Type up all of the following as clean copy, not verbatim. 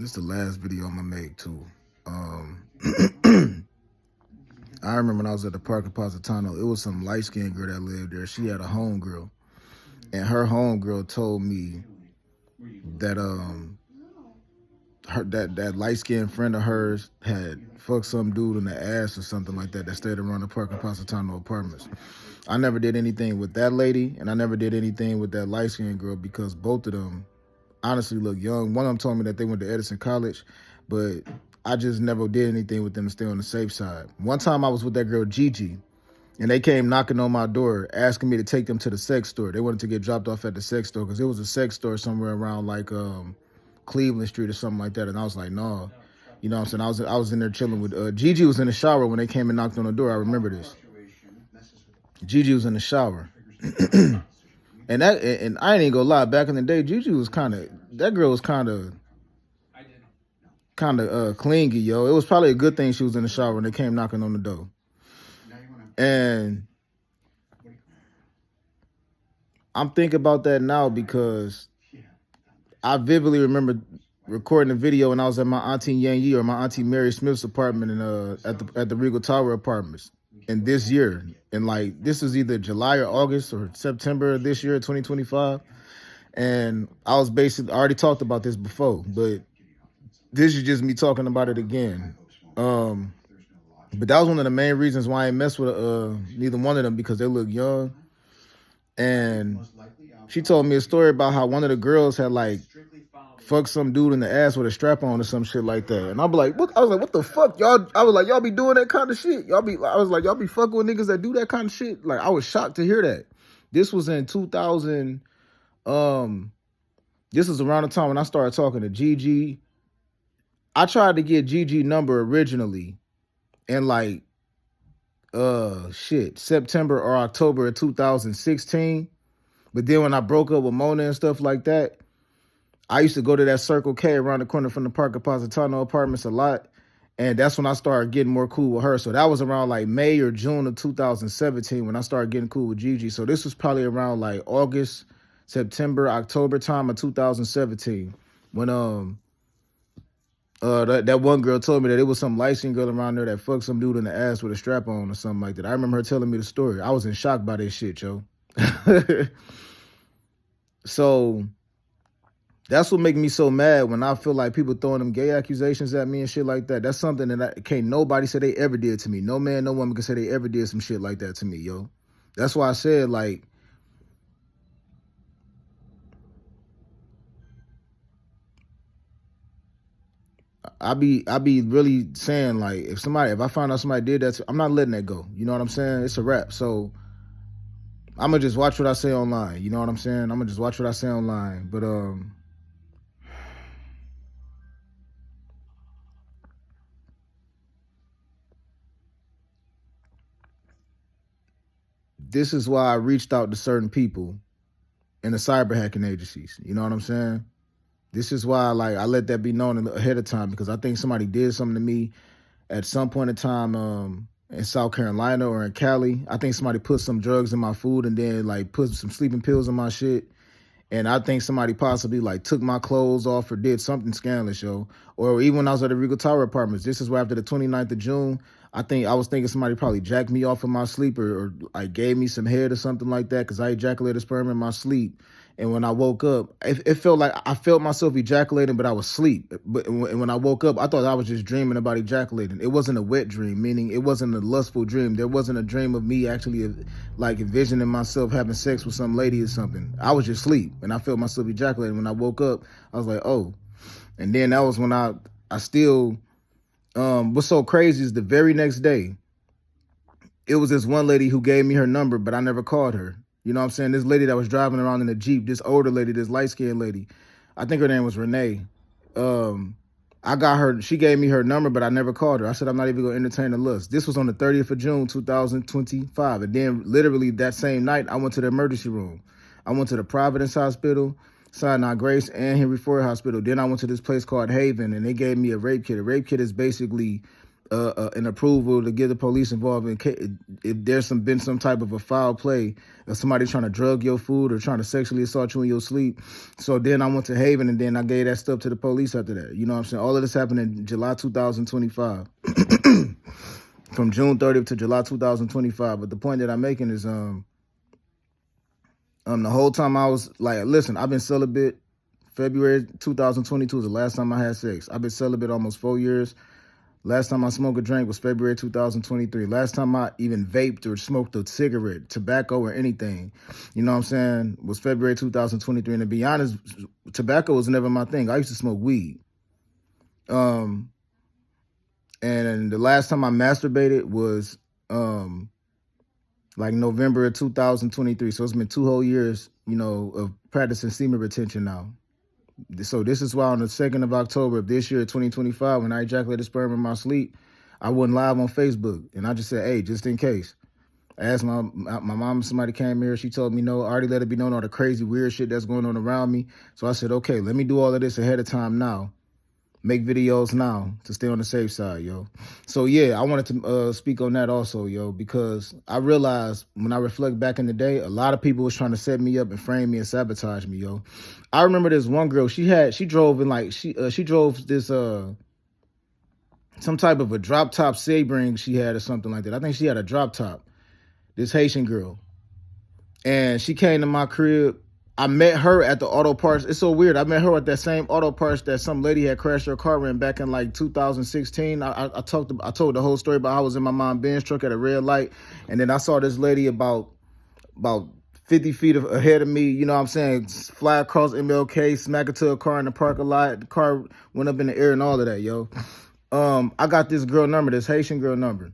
This is the last video I'm gonna make too. Um, I remember when I was at the park in Positano, it was some light skinned girl that lived there. She had a homegirl, and her homegirl told me that that light skinned friend of hers had fucked some dude in the ass or something like that stayed around the park in Positano apartments. I never did anything with that lady, and I never did anything with that light skinned girl because both of them honestly look young. One of them told me that they went to Edison College, but I just never did anything with them to stay on the safe side. One time I was with that girl Gigi, and they came knocking on my door asking me to take them to the sex store. They wanted to get dropped off at the sex store because it was a sex store somewhere around like Cleveland Street or something like that. And I was like, no. You know what I'm saying? I was in there chilling with Gigi was in the shower when they came and knocked on the door. I remember this. Gigi was in the shower. And I ain't gonna lie, back in the day, Gigi was that girl was kind of clingy, yo. It was probably a good thing she was in the shower when they came knocking on the door. And I'm thinking about that now because I vividly remember recording a video when I was at my auntie Yang Yi or my auntie Mary Smith's apartment in at the Regal Tower Apartments. And this year, and like this was either July or August or September of this year, 2025. And I already talked about this before, but this is just me talking about it again. But that was one of the main reasons why I ain't mess with neither one of them, because they look young. And she told me a story about how one of the girls had like fucked some dude in the ass with a strap on or some shit like that. And I'll be like, what? I was like, what the fuck, y'all? I was like, y'all be doing that kind of shit? I was like, y'all be fucking with niggas that do that kind of shit? Like, I was shocked to hear that. This was in 2000. This was around the time when I started talking to Gigi. I tried to get Gigi number originally in like September or October of 2016. But then when I broke up with Mona and stuff like that, I used to go to that Circle K around the corner from the Park of Positano Apartments a lot. And that's when I started getting more cool with her. So that was around like May or June of 2017 when I started getting cool with Gigi. So this was probably around like August, September, October time of 2017 when that one girl told me that it was some light-skinned girl around there that fucked some dude in the ass with a strap on or something like that. I remember her telling me the story. I was in shock by this shit, yo. So that's what makes me so mad when I feel like people throwing them gay accusations at me and shit like that. That's something that can't nobody say they ever did to me. No man, no woman can say they ever did some shit like that to me, yo. That's why I said, like, I be really saying, like, if I find out somebody did that, I'm not letting that go. You know what I'm saying? It's a wrap. So I'm gonna just watch what I say online. You know what I'm saying? I'm gonna just watch what I say online. But this is why I reached out to certain people in the cyber hacking agencies. You know what I'm saying? This is why, like, I let that be known ahead of time, because I think somebody did something to me at some point in time in South Carolina or in Cali. I think somebody put some drugs in my food and then like put some sleeping pills in my shit. And I think somebody possibly like took my clothes off or did something scandalous, yo. Or even when I was at the Regal Tower Apartments, this is where after the 29th of June, I was thinking somebody probably jacked me off in my sleep or like gave me some head or something like that, because I ejaculated sperm in my sleep. And when I woke up, it felt like I felt myself ejaculating, but I was asleep. But when I woke up, I thought I was just dreaming about ejaculating. It wasn't a wet dream, meaning it wasn't a lustful dream. There wasn't a dream of me actually like envisioning myself having sex with some lady or something. I was just asleep, and I felt myself ejaculating. When I woke up, I was like, oh. And then that was when I still, what's so crazy is the very next day, it was this one lady who gave me her number, but I never called her. You know what I'm saying? This lady that was driving around in a Jeep, this older lady, this light-skinned lady. I think her name was Renee. I got her, she gave me her number, but I never called her. I said, I'm not even going to entertain the lust. This was on the 30th of June, 2025. And then literally that same night, I went to the emergency room. I went to the Providence Hospital, Sinai Grace, and Henry Ford Hospital. Then I went to this place called Haven, and they gave me a rape kit. A rape kit is basically an approval to get the police involved if there's been some type of a foul play, or somebody trying to drug your food or trying to sexually assault you in your sleep. So then I went to Haven, and then I gave that stuff to the police after that. You know what I'm saying? All of this happened in July 2025. From June 30th to July 2025. But the point that I'm making is the whole time I was like, listen, I've been celibate. February 2022 is the last time I had sex. I've been celibate almost 4 years. Last time I smoked a drink was February 2023. Last time I even vaped or smoked a cigarette, tobacco or anything, you know what I'm saying, was February 2023. And to be honest, tobacco was never my thing. I used to smoke weed. And the last time I masturbated was like November of 2023. So it's been 2 whole years, you know, of practicing semen retention now. So this is why on the 2nd of October of this year, 2025, when I ejaculated sperm in my sleep, I wasn't live on Facebook. And I just said, hey, just in case. I asked my mom if somebody came here. She told me no. I already let it be known all the crazy, weird shit that's going on around me. So I said, okay, let me do all of this ahead of time now. Make videos now to stay on the safe side, yo. So, yeah, I wanted to speak on that also, yo, because I realized when I reflect back in the day, a lot of people was trying to set me up and frame me and sabotage me, yo. I remember this one girl, she drove in like, she drove this, some type of a drop top Sebring she had or something like that. I think she had a drop top, this Haitian girl. And she came to my crib. I met her at the auto parts. It's so weird. I met her at that same auto parts that some lady had crashed her car in back in like 2016. I told the whole story about how I was in my mom's Benz truck at a red light. And then I saw this lady about 50 feet ahead of me, you know what I'm saying, fly across MLK, smack into a car in the parking lot. The car went up in the air and all of that, yo. I got this girl number, this Haitian girl number.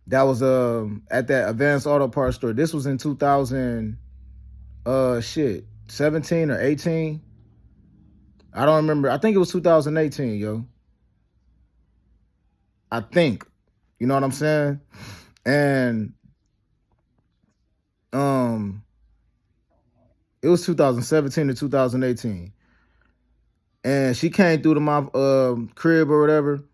That was at that Advanced Auto Parts store. This was in 17 or 18. I don't remember. I think it was 2018, yo. I think. You know what I'm saying? And it was 2017 to 2018. And she came through to my crib or whatever.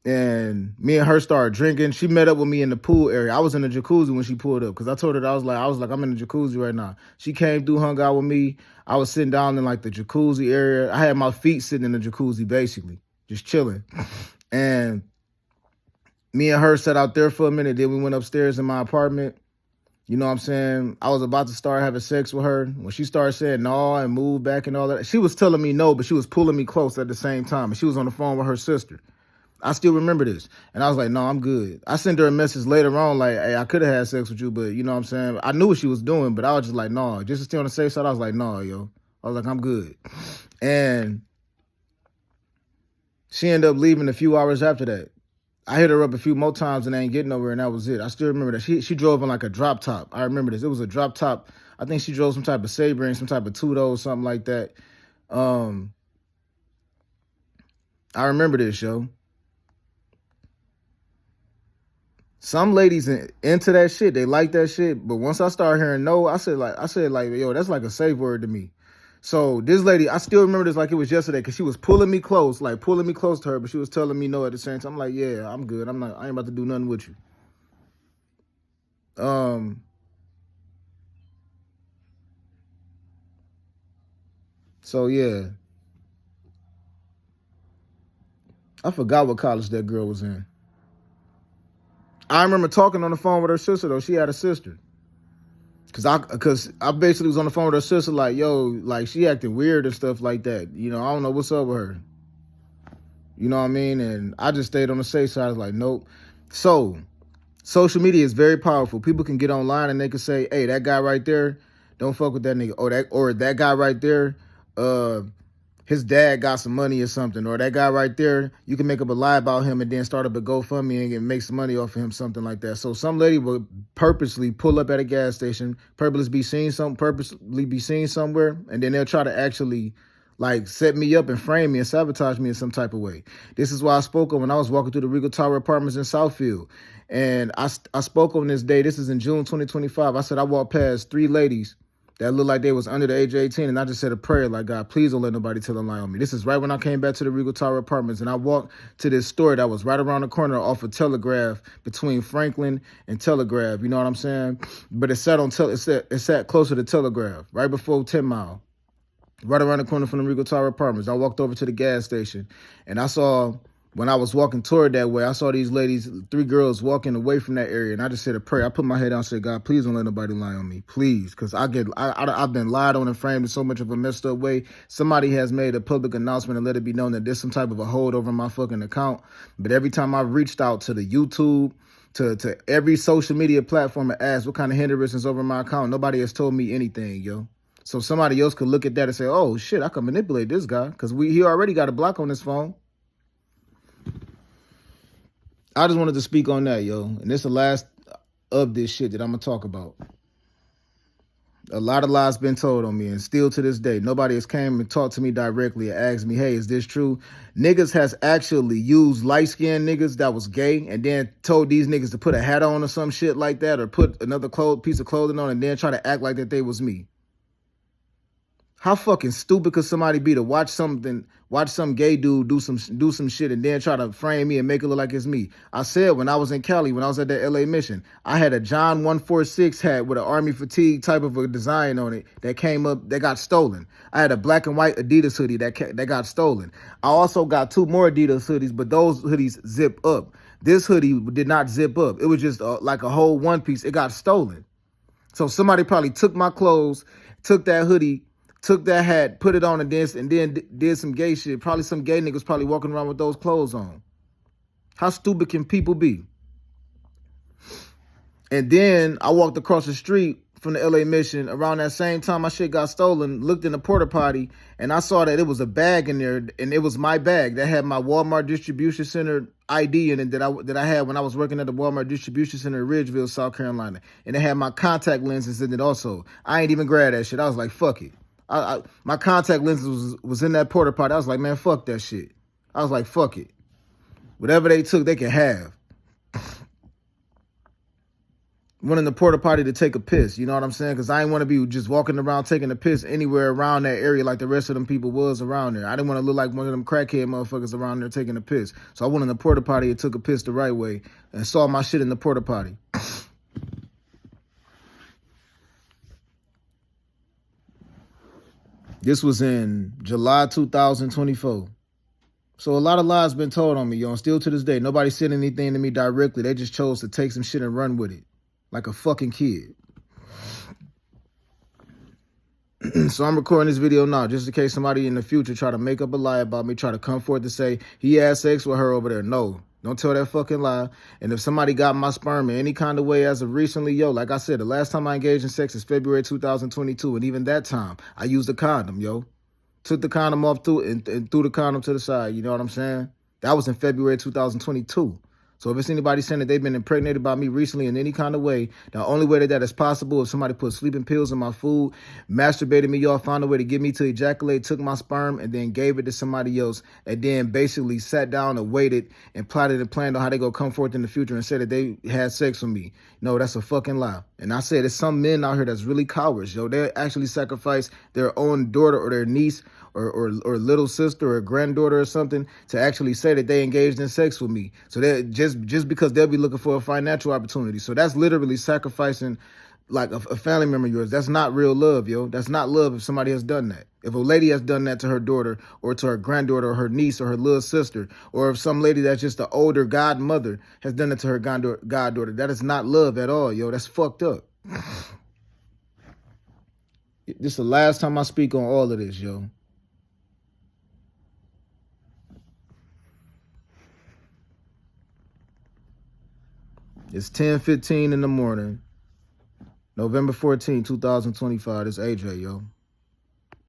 And me and her started drinking. She met up with me in the pool area. I was in the jacuzzi when she pulled up because I told her I was like, I'm in the jacuzzi right now. She came through, hung out with me. I was sitting down in like the jacuzzi area. I had my feet sitting in the jacuzzi, basically, just chilling. And me and her sat out there for a minute. Then we went upstairs in my apartment. You know what I'm saying? I was about to start having sex with her. When she started saying no and move back and all that, she was telling me no, but she was pulling me close at the same time. And she was on the phone with her sister. I still remember this. And I was like, no, I'm good. I sent her a message later on like, hey, I could have had sex with you, but you know what I'm saying? I knew what she was doing, but I was just like, no. Just to stay on the safe side, I was like, no, yo. I was like, I'm good. And she ended up leaving a few hours after that. I hit her up a few more times and I ain't getting nowhere, and that was it. I still remember that. She drove in like a drop top. I remember this. It was a drop top. I think she drove some type of Sebring, some type of Tudo, something like that. I remember this, yo. Some ladies into that shit. They like that shit. But once I started hearing no, I said like, yo, that's like a safe word to me. So this lady, I still remember this like it was yesterday because she was pulling me close to her, but she was telling me no at the same time. I'm like, yeah, I'm good. I ain't about to do nothing with you. So yeah. I forgot what college that girl was in. I remember talking on the phone with her sister though. She had a sister. Cause I basically was on the phone with her sister like, yo, like she acting weird and stuff like that. You know, I don't know what's up with her. You know what I mean? And I just stayed on the safe side. I was like, nope. So social media is very powerful. People can get online and they can say, hey, that guy right there, don't fuck with that nigga. Or that guy right there, his dad got some money or something, or that guy right there, you can make up a lie about him and then start up a GoFundMe and make some money off of him, something like that. So some lady will purposely pull up at a gas station, purposely be seen somewhere, and then they'll try to actually like set me up and frame me and sabotage me in some type of way. This is why I spoke on when I was walking through the Regal Tower Apartments in Southfield. And I spoke on this day. This is in June 2025. I said I walked past 3 ladies that looked like they was under the age of 18, and I just said a prayer like, God, please don't let nobody tell a lie on me. This is right when I came back to the Regal Tower Apartments, and I walked to this store that was right around the corner off of Telegraph, between Franklin and Telegraph, you know what I'm saying? But it sat on it sat closer to Telegraph, right before 10 Mile, right around the corner from the Regal Tower Apartments. I walked over to the gas station, and I saw, when I was walking toward that way, I saw these ladies, 3 girls walking away from that area, and I just said a prayer. I put my head down and said, God, please don't let nobody lie on me, please, because I've been lied on and framed in so much of a messed up way. Somebody has made a public announcement and let it be known that there's some type of a hold over my fucking account. But every time I've reached out to the YouTube, to every social media platform and asked what kind of hindrance is over my account, nobody has told me anything, yo. So somebody else could look at that and say, oh shit, I can manipulate this guy because he already got a block on his phone. I just wanted to speak on that, yo. And this is the last of this shit that I'm going to talk about. A lot of lies been told on me, and still to this day, nobody has came and talked to me directly and asked me, hey, is this true? Niggas has actually used light-skinned niggas that was gay and then told these niggas to put a hat on or some shit like that, or put another piece of clothing on and then try to act like that they was me. How fucking stupid could somebody be to watch some gay dude do some shit and then try to frame me and make it look like it's me? I said when I was in Cali, when I was at that LA mission, I had a John 146 hat with an army fatigue type of a design on it that came up, that got stolen. I had a black and white Adidas hoodie that got stolen. I also got 2 more Adidas hoodies, but those hoodies zip up. This hoodie did not zip up. It was just like a whole one piece. It got stolen. So somebody probably took my clothes, took that hoodie, took that hat, put it on, and then did some gay shit. Probably some gay niggas probably walking around with those clothes on. How stupid can people be? And then I walked across the street from the LA mission around that same time my shit got stolen, looked in the porta potty, and I saw that it was a bag in there, and it was my bag that had my Walmart distribution center ID in it that I had when I was working at the Walmart distribution center in Ridgeville, South Carolina. And it had my contact lenses in it also. I ain't even grab that shit. I was like, fuck it. My contact lenses was in that porta potty. I was like, man, fuck that shit. I was like, fuck it. Whatever they took, they can have. Went in the porta potty to take a piss, you know what I'm saying? Because I didn't want to be just walking around taking a piss anywhere around that area like the rest of them people was around there. I didn't want to look like one of them crackhead motherfuckers around there taking a piss. So I went in the porta potty and took a piss the right way and saw my shit in the porta potty. This was in July 2024. So a lot of lies been told on me, yo, and still to this day, nobody said anything to me directly. They just chose to take some shit and run with it like a fucking kid. So I'm recording this video now just in case somebody in the future try to make up a lie about me, try to come forth to say he had sex with her over there. No, don't tell that fucking lie. And if somebody got my sperm in any kind of way as of recently, yo, like I said, the last time I engaged in sex is February 2022. And even that time, I used a condom, yo. Took the condom off and threw the condom to the side. You know what I'm saying? That was in February 2022. So if it's anybody saying that they've been impregnated by me recently in any kind of way, the only way that is possible is somebody put sleeping pills in my food, masturbated me off, found a way to get me to ejaculate, took my sperm, and then gave it to somebody else, and then basically sat down and waited and plotted and planned on how they go come forth in the future and said that they had sex with me. No, that's a fucking lie. And I said there's some men out here that's really cowards, yo. They actually sacrifice their own daughter or their niece or little sister or granddaughter or something to actually say that they engaged in sex with me. So that just because they'll be looking for a financial opportunity. So that's literally sacrificing like a family member of yours. That's not real love, yo. That's not love if somebody has done that. If a lady has done that to her daughter or to her granddaughter or her niece or her little sister, or if some lady that's just an older godmother has done it to her goddaughter, that is not love at all, yo. That's fucked up. This is the last time I speak on all of this, yo. It's 10:15 in the morning, November 14, 2025. It's AJ, yo.